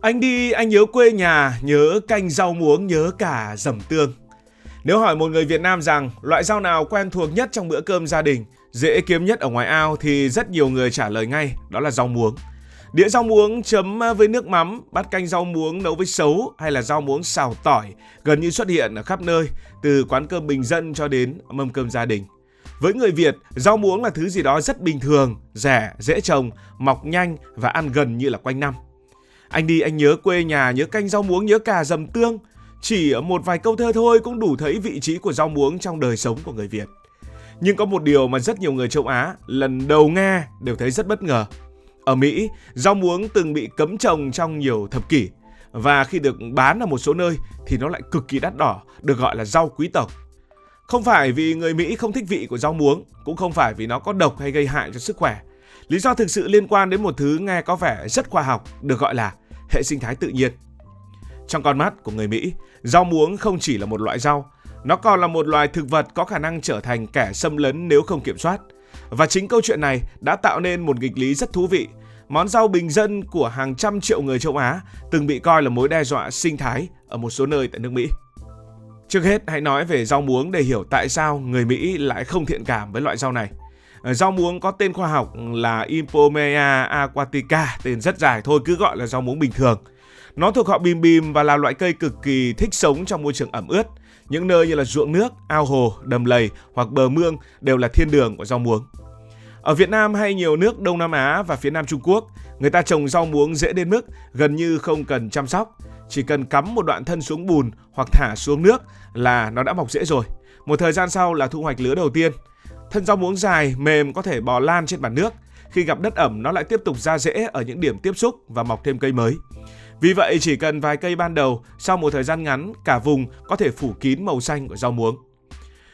Anh đi, anh nhớ quê nhà, nhớ canh rau muống, nhớ cả dầm tương. Nếu hỏi một người Việt Nam rằng loại rau nào quen thuộc nhất trong bữa cơm gia đình, dễ kiếm nhất ở ngoài ao thì rất nhiều người trả lời ngay, đó là rau muống. Đĩa rau muống chấm với nước mắm, bát canh rau muống nấu với sấu hay là rau muống xào tỏi gần như xuất hiện ở khắp nơi, từ quán cơm bình dân cho đến mâm cơm gia đình. Với người Việt, rau muống là thứ gì đó rất bình thường, rẻ, dễ trồng, mọc nhanh và ăn gần như là quanh năm. Anh đi, anh nhớ quê nhà, nhớ canh rau muống, nhớ cả dầm tương. Chỉ ở một vài câu thơ thôi cũng đủ thấy vị trí của rau muống trong đời sống của người Việt. Nhưng có một điều mà rất nhiều người châu Á lần đầu nghe đều thấy rất bất ngờ. Ở Mỹ, rau muống từng bị cấm trồng trong nhiều thập kỷ, và khi được bán ở một số nơi thì nó lại cực kỳ đắt đỏ, được gọi là rau quý tộc. Không phải vì người Mỹ không thích vị của rau muống, cũng không phải vì nó có độc hay gây hại cho sức khỏe. Lý do thực sự liên quan đến một thứ nghe có vẻ rất khoa học, được gọi là hệ sinh thái tự nhiên. Trong con mắt của người Mỹ, rau muống không chỉ là một loại rau, nó còn là một loài thực vật có khả năng trở thành kẻ xâm lấn nếu không kiểm soát. Và chính câu chuyện này đã tạo nên một nghịch lý rất thú vị. Món rau bình dân của hàng trăm triệu người châu Á từng bị coi là mối đe dọa sinh thái ở một số nơi tại nước Mỹ. Trước hết, hãy nói về rau muống để hiểu tại sao người Mỹ lại không thiện cảm với loại rau này. Rau muống có tên khoa học là Ipomoea aquatica, tên rất dài thôi, cứ gọi là rau muống bình thường. Nó thuộc họ bìm bìm và là loại cây cực kỳ thích sống trong môi trường ẩm ướt. Những nơi như là ruộng nước, ao hồ, đầm lầy hoặc bờ mương đều là thiên đường của rau muống. Ở Việt Nam hay nhiều nước Đông Nam Á và phía Nam Trung Quốc, người ta trồng rau muống dễ đến mức gần như không cần chăm sóc. Chỉ cần cắm một đoạn thân xuống bùn hoặc thả xuống nước là nó đã mọc rễ rồi. Một thời gian sau là thu hoạch lứa đầu tiên. Thân rau muống dài, mềm có thể bò lan trên mặt nước. Khi gặp đất ẩm, nó lại tiếp tục ra rễ ở những điểm tiếp xúc và mọc thêm cây mới. Vì vậy, chỉ cần vài cây ban đầu, sau một thời gian ngắn, cả vùng có thể phủ kín màu xanh của rau muống.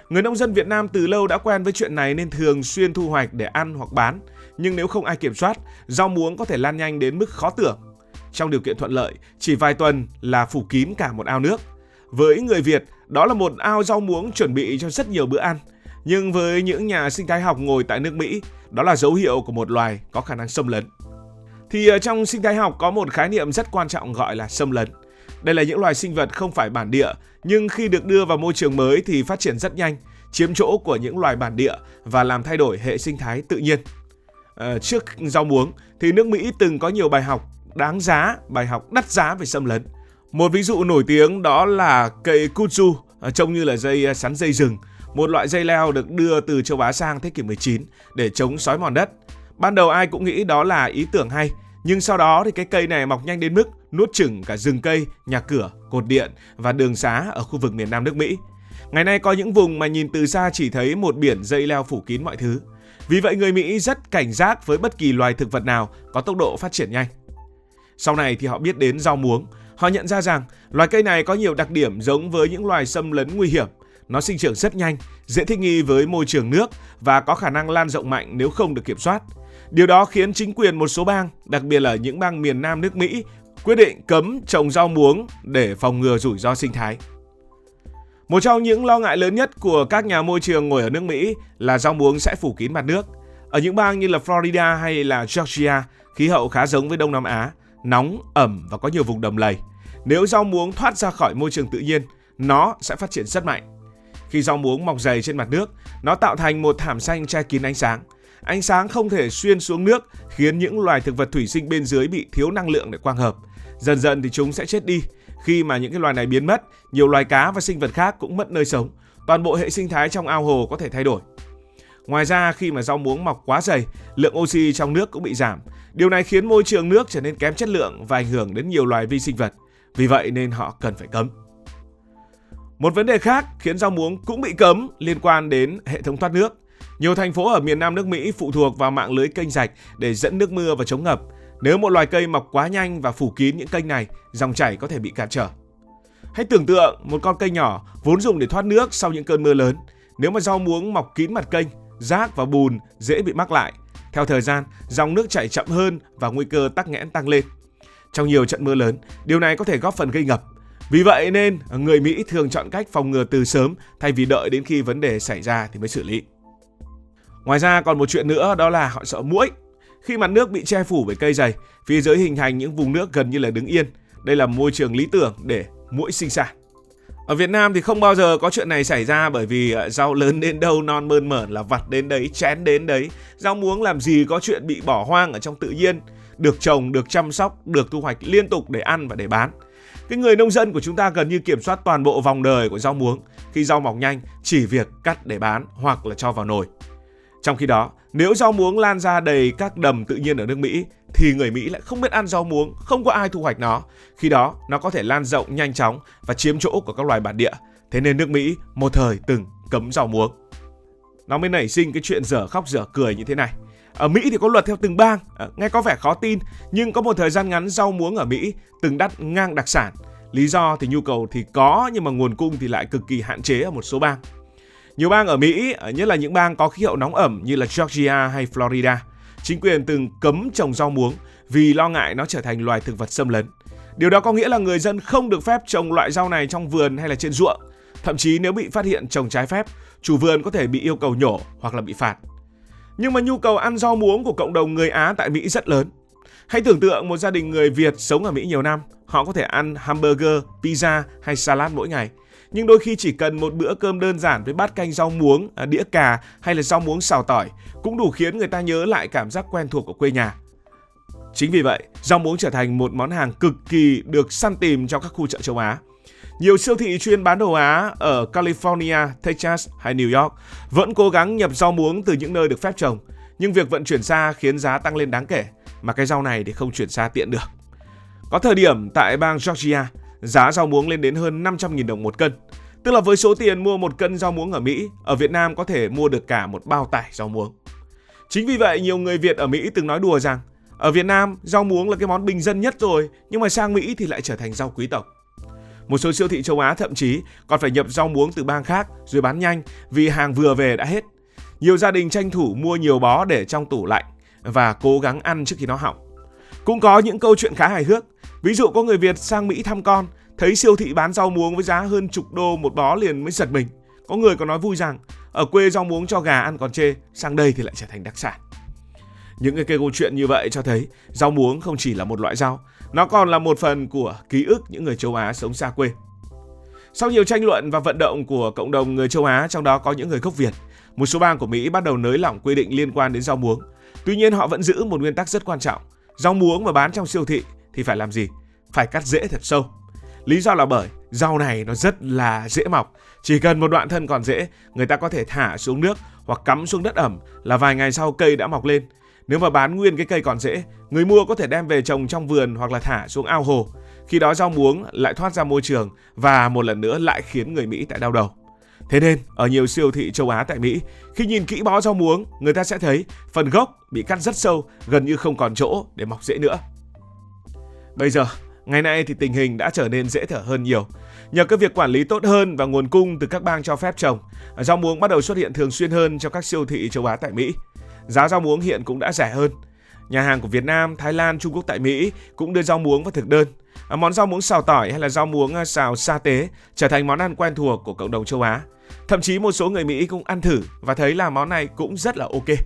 Người nông dân Việt Nam từ lâu đã quen với chuyện này nên thường xuyên thu hoạch để ăn hoặc bán. Nhưng nếu không ai kiểm soát, rau muống có thể lan nhanh đến mức khó tưởng. Trong điều kiện thuận lợi, chỉ vài tuần là phủ kín cả một ao nước. Với người Việt, đó là một ao rau muống chuẩn bị cho rất nhiều bữa ăn. Nhưng với những nhà sinh thái học ngồi tại nước Mỹ, đó là dấu hiệu của một loài có khả năng xâm lấn. Thì trong sinh thái học có một khái niệm rất quan trọng gọi là xâm lấn. Đây là những loài sinh vật không phải bản địa, nhưng khi được đưa vào môi trường mới thì phát triển rất nhanh, chiếm chỗ của những loài bản địa và làm thay đổi hệ sinh thái tự nhiên. Trước rau muống thì nước Mỹ từng có nhiều bài học đáng giá, bài học đắt giá về xâm lấn. Một ví dụ nổi tiếng đó là cây kudzu, trông như là dây sắn dây rừng, một loại dây leo được đưa từ châu Á sang thế kỷ 19 để chống xói mòn đất. Ban đầu ai cũng nghĩ đó là ý tưởng hay, nhưng sau đó thì cái cây này mọc nhanh đến mức nuốt chửng cả rừng cây, nhà cửa, cột điện và đường xá ở khu vực miền Nam nước Mỹ. Ngày nay có những vùng mà nhìn từ xa chỉ thấy một biển dây leo phủ kín mọi thứ. Vì vậy người Mỹ rất cảnh giác với bất kỳ loài thực vật nào có tốc độ phát triển nhanh. Sau này thì họ biết đến rau muống. Họ nhận ra rằng loài cây này có nhiều đặc điểm giống với những loài xâm lấn nguy hiểm. Nó sinh trưởng rất nhanh, dễ thích nghi với môi trường nước và có khả năng lan rộng mạnh nếu không được kiểm soát. Điều đó khiến chính quyền một số bang, đặc biệt là những bang miền Nam nước Mỹ, quyết định cấm trồng rau muống để phòng ngừa rủi ro sinh thái. Một trong những lo ngại lớn nhất của các nhà môi trường ngồi ở nước Mỹ là rau muống sẽ phủ kín mặt nước. Ở những bang như là Florida hay là Georgia, khí hậu khá giống với Đông Nam Á, nóng, ẩm và có nhiều vùng đầm lầy. Nếu rau muống thoát ra khỏi môi trường tự nhiên, nó sẽ phát triển rất mạnh. Khi rau muống mọc dày trên mặt nước, nó tạo thành một thảm xanh che kín ánh sáng. Ánh sáng không thể xuyên xuống nước, khiến những loài thực vật thủy sinh bên dưới bị thiếu năng lượng để quang hợp. Dần dần thì chúng sẽ chết đi. Khi mà những cái loài này biến mất, nhiều loài cá và sinh vật khác cũng mất nơi sống. Toàn bộ hệ sinh thái trong ao hồ có thể thay đổi. Ngoài ra, khi mà rau muống mọc quá dày, lượng oxy trong nước cũng bị giảm. Điều này khiến môi trường nước trở nên kém chất lượng và ảnh hưởng đến nhiều loài vi sinh vật. Vì vậy nên họ cần phải cấm. Một vấn đề khác khiến rau muống cũng bị cấm liên quan đến hệ thống thoát nước. Nhiều thành phố ở miền Nam nước Mỹ phụ thuộc vào mạng lưới kênh rạch để dẫn nước mưa và chống ngập. Nếu một loài cây mọc quá nhanh và phủ kín những kênh này, dòng chảy có thể bị cản trở. Hãy tưởng tượng một con kênh nhỏ vốn dùng để thoát nước sau những cơn mưa lớn. Nếu mà rau muống mọc kín mặt kênh, rác và bùn dễ bị mắc lại. Theo thời gian, dòng nước chảy chậm hơn và nguy cơ tắc nghẽn tăng lên. Trong nhiều trận mưa lớn, điều này có thể góp phần gây ngập. Vì vậy nên người Mỹ thường chọn cách phòng ngừa từ sớm thay vì đợi đến khi vấn đề xảy ra thì mới xử lý. Ngoài ra còn một chuyện nữa đó là họ sợ muỗi. Khi mặt nước bị che phủ bởi cây dày, phía dưới hình thành những vùng nước gần như là đứng yên. Đây là môi trường lý tưởng để muỗi sinh sản. Ở Việt Nam thì không bao giờ có chuyện này xảy ra, bởi vì rau lớn đến đâu non mơn mởn là vặt đến đấy, chén đến đấy. Rau muống làm gì có chuyện bị bỏ hoang ở trong tự nhiên, được trồng, được chăm sóc, được thu hoạch liên tục để ăn và để bán. Cái người nông dân của chúng ta gần như kiểm soát toàn bộ vòng đời của rau muống. Khi rau mọc nhanh, chỉ việc cắt để bán hoặc là cho vào nồi. Trong khi đó, nếu rau muống lan ra đầy các đầm tự nhiên ở nước Mỹ, thì người Mỹ lại không biết ăn rau muống, không có ai thu hoạch nó. Khi đó, nó có thể lan rộng nhanh chóng và chiếm chỗ của các loài bản địa. Thế nên nước Mỹ một thời từng cấm rau muống. Nó mới nảy sinh cái chuyện dở khóc dở cười như thế này. Ở Mỹ thì có luật theo từng bang, nghe có vẻ khó tin, nhưng có một thời gian ngắn rau muống ở Mỹ từng đắt ngang đặc sản. Lý do thì nhu cầu thì có, nhưng mà nguồn cung thì lại cực kỳ hạn chế ở một số bang. Nhiều bang ở Mỹ, nhất là những bang có khí hậu nóng ẩm như là Georgia hay Florida, chính quyền từng cấm trồng rau muống vì lo ngại nó trở thành loài thực vật xâm lấn. Điều đó có nghĩa là người dân không được phép trồng loại rau này trong vườn hay là trên ruộng. Thậm chí nếu bị phát hiện trồng trái phép, chủ vườn có thể bị yêu cầu nhổ hoặc là bị phạt. Nhưng mà nhu cầu ăn rau muống của cộng đồng người Á tại Mỹ rất lớn. Hãy tưởng tượng một gia đình người Việt sống ở Mỹ nhiều năm, họ có thể ăn hamburger, pizza hay salad mỗi ngày. Nhưng đôi khi chỉ cần một bữa cơm đơn giản với bát canh rau muống, đĩa cà hay là rau muống xào tỏi cũng đủ khiến người ta nhớ lại cảm giác quen thuộc của quê nhà. Chính vì vậy, rau muống trở thành một món hàng cực kỳ được săn tìm trong các khu chợ châu Á. Nhiều siêu thị chuyên bán đồ Á ở California, Texas hay New York vẫn cố gắng nhập rau muống từ những nơi được phép trồng, nhưng việc vận chuyển xa khiến giá tăng lên đáng kể, mà cái rau này thì không chuyển xa tiện được. Có thời điểm tại bang Georgia, giá rau muống lên đến hơn 500.000 đồng một cân. Tức là với số tiền mua một cân rau muống ở Mỹ, ở Việt Nam có thể mua được cả một bao tải rau muống. Chính vì vậy, nhiều người Việt ở Mỹ từng nói đùa rằng ở Việt Nam, rau muống là cái món bình dân nhất rồi, nhưng mà sang Mỹ thì lại trở thành rau quý tộc. Một số siêu thị châu Á thậm chí còn phải nhập rau muống từ bang khác rồi bán nhanh vì hàng vừa về đã hết. Nhiều gia đình tranh thủ mua nhiều bó để trong tủ lạnh và cố gắng ăn trước khi nó hỏng. Cũng có những câu chuyện khá hài hước. Ví dụ có người Việt sang Mỹ thăm con, thấy siêu thị bán rau muống với giá hơn chục đô một bó liền mới giật mình. Có người còn nói vui rằng ở quê rau muống cho gà ăn còn chê, sang đây thì lại trở thành đặc sản. Những cái câu chuyện như vậy cho thấy rau muống không chỉ là một loại rau, nó còn là một phần của ký ức những người châu Á sống xa quê. Sau nhiều tranh luận và vận động của cộng đồng người châu Á, trong đó có những người gốc Việt, một số bang của Mỹ bắt đầu nới lỏng quy định liên quan đến rau muống. Tuy nhiên họ vẫn giữ một nguyên tắc rất quan trọng. Rau muống mà bán trong siêu thị thì phải làm gì? Phải cắt rễ thật sâu. Lý do là bởi rau này nó rất là dễ mọc. Chỉ cần một đoạn thân còn rễ, người ta có thể thả xuống nước hoặc cắm xuống đất ẩm là vài ngày sau cây đã mọc lên. Nếu mà bán nguyên cái cây còn rễ, người mua có thể đem về trồng trong vườn hoặc là thả xuống ao hồ. Khi đó rau muống lại thoát ra môi trường và một lần nữa lại khiến người Mỹ tại đau đầu. Thế nên, ở nhiều siêu thị châu Á tại Mỹ, khi nhìn kỹ bó rau muống, người ta sẽ thấy phần gốc bị cắt rất sâu, gần như không còn chỗ để mọc rễ nữa. Bây giờ, ngày nay thì tình hình đã trở nên dễ thở hơn nhiều. Nhờ cái việc quản lý tốt hơn và nguồn cung từ các bang cho phép trồng, rau muống bắt đầu xuất hiện thường xuyên hơn trong các siêu thị châu Á tại Mỹ. Giá rau muống hiện cũng đã rẻ hơn. Nhà hàng của Việt Nam, Thái Lan, Trung Quốc tại Mỹ cũng đưa rau muống vào thực đơn. Món rau muống xào tỏi hay là rau muống xào sa tế trở thành món ăn quen thuộc của cộng đồng châu Á. Thậm chí một số người Mỹ cũng ăn thử và thấy là món này cũng rất là ok.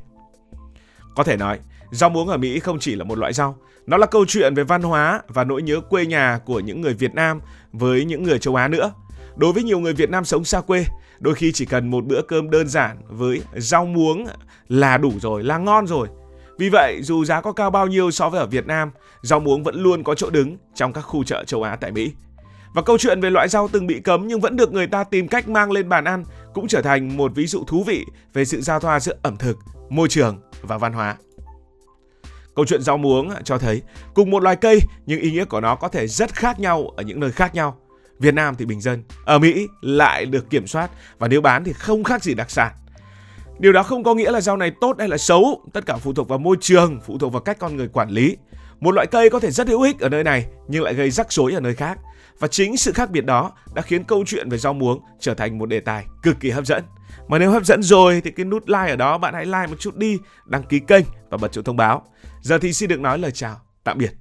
Có thể nói, rau muống ở Mỹ không chỉ là một loại rau, nó là câu chuyện về văn hóa và nỗi nhớ quê nhà của những người Việt Nam với những người châu Á nữa. Đối với nhiều người Việt Nam sống xa quê, đôi khi chỉ cần một bữa cơm đơn giản với rau muống là đủ rồi, là ngon rồi. Vì vậy, dù giá có cao bao nhiêu so với ở Việt Nam, rau muống vẫn luôn có chỗ đứng trong các khu chợ châu Á tại Mỹ. Và câu chuyện về loại rau từng bị cấm nhưng vẫn được người ta tìm cách mang lên bàn ăn cũng trở thành một ví dụ thú vị về sự giao thoa giữa ẩm thực, môi trường và văn hóa. Câu chuyện rau muống cho thấy cùng một loài cây nhưng ý nghĩa của nó có thể rất khác nhau ở những nơi khác nhau. Việt Nam thì bình dân, ở Mỹ lại được kiểm soát và nếu bán thì không khác gì đặc sản. Điều đó không có nghĩa là rau này tốt hay là xấu, tất cả phụ thuộc vào môi trường, phụ thuộc vào cách con người quản lý. Một loại cây có thể rất hữu ích ở nơi này nhưng lại gây rắc rối ở nơi khác. Và chính sự khác biệt đó đã khiến câu chuyện về rau muống trở thành một đề tài cực kỳ hấp dẫn. Mà nếu hấp dẫn rồi thì cái nút like ở đó bạn hãy like một chút đi, đăng ký kênh và bật chuông thông báo. Giờ thì xin được nói lời chào, tạm biệt.